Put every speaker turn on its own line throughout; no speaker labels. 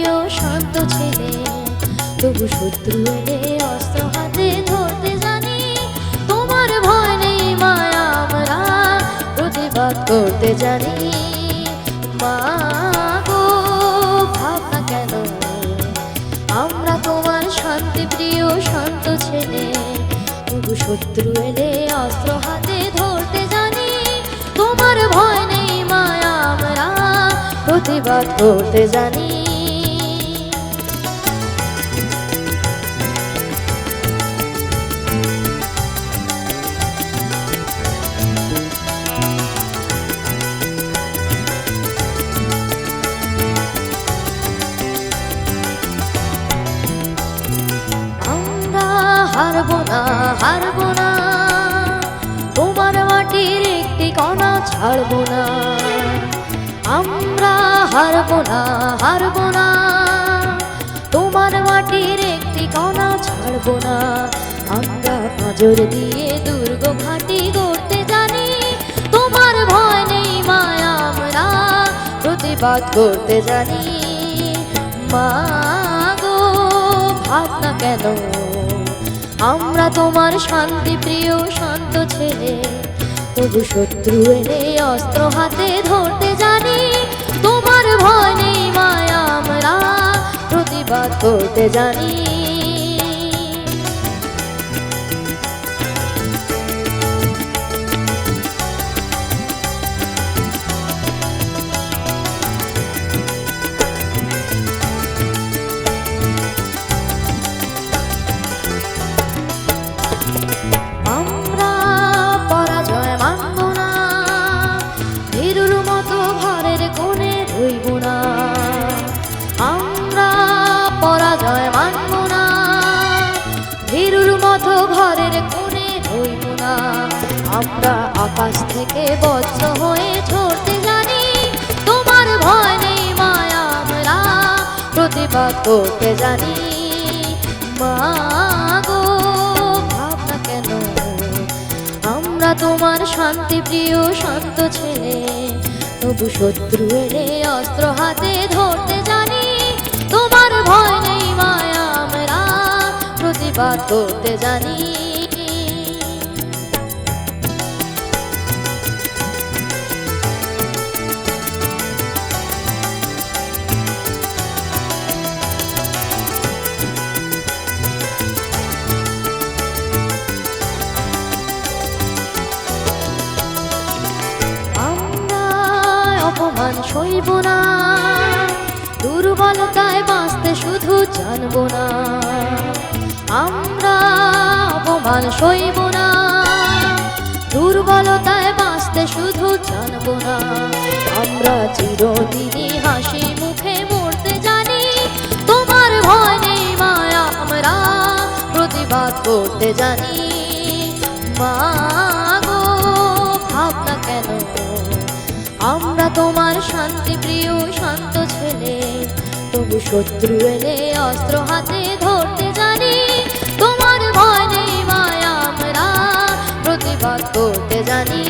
প্রিয় শান্ত ছেলে, তবু শত্রু এলে অস্ত্র হাতে ধরতে জানি। তোমার ভয় নেই মায়া, আমরা প্রতিবাদ করতে জানি। মা গো ভাবনা কেন, আমরা তোমার শান্তি প্রিয় শান্ত ছেলে, তবু শত্রু এলে অস্ত্র হাতে ধরতে জানি। তোমার ভয় নেই মায়া, আমরা প্রতিবাদ করতে জানি। হারবো না, হারবো না, তোমার মাটির একটি কণা ছাড়বো না। আমরা হারবো না, হারবো না, তোমার মাটির একটি কণা ছাড়বো না। আমরা নজর দিয়ে দুর্গ ঘাঁটি গড়তে জানি। তোমার ভয় নেই মায়া, আমরা প্রতিবাদ করতে জানি। মা গো ভাবনা কেন, আমরা তোমার শান্তি প্রিয় শান্ত ছেলে, তবু শত্রু এলে অস্ত্র হাতে ধরতে জানি। তোমার ভয় নেই মায়া, আমরা প্রতিবাদ করতে জানি। আমরা পরাজয় মানব না, ভীরুর মতো ঘরের কোণে রইব না। আমরা আকাশ থেকে বজ্র হয়ে ঝরতে জানি। তোমার ভয় নেই মায়া, আমরা প্রতিবাদ করতে জানি। মা গো ভাবনা কেন, আমরা তোমার শান্তি প্রিয় শান্ত ছেলে, তবু শত্রু এলে অস্ত্র হাতে ধরতে জানি। তোমার ভয় নেই মায়া, আমরা প্রতিবাদ করতে জানি। অপমান সইব না, দুর্বলতায় বাঁচতে শুধু জানব না। আমরা অপমান সইব না, দুর্বলতায় বাঁচতে শুধু জানব না। আমরা চিরদিনই হাসি মুখে মরতে জানি। তোমার ভয় নেই মায়া, আমরা প্রতিবাদ করতে জানি। মা গো ভাবনা কেন, আমরা তোমার শান্তি প্রিয় শান্ত ছেলে, তবু শত্রু এলে অস্ত্র হাতে ধরতে জানি। তোমার ভয় নেই মায়া, আমরা প্রতিবাদ করতে জানি।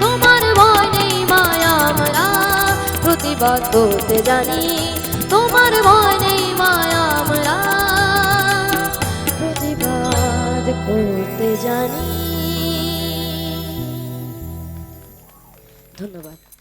তোমার ভয় নেই মায়া, আমরা প্রতিবাদ করতে জানি। তোমার ভয় নেই মায়া, আমরা প্রতিবাদ করতে জানি। ধন্যবাদ।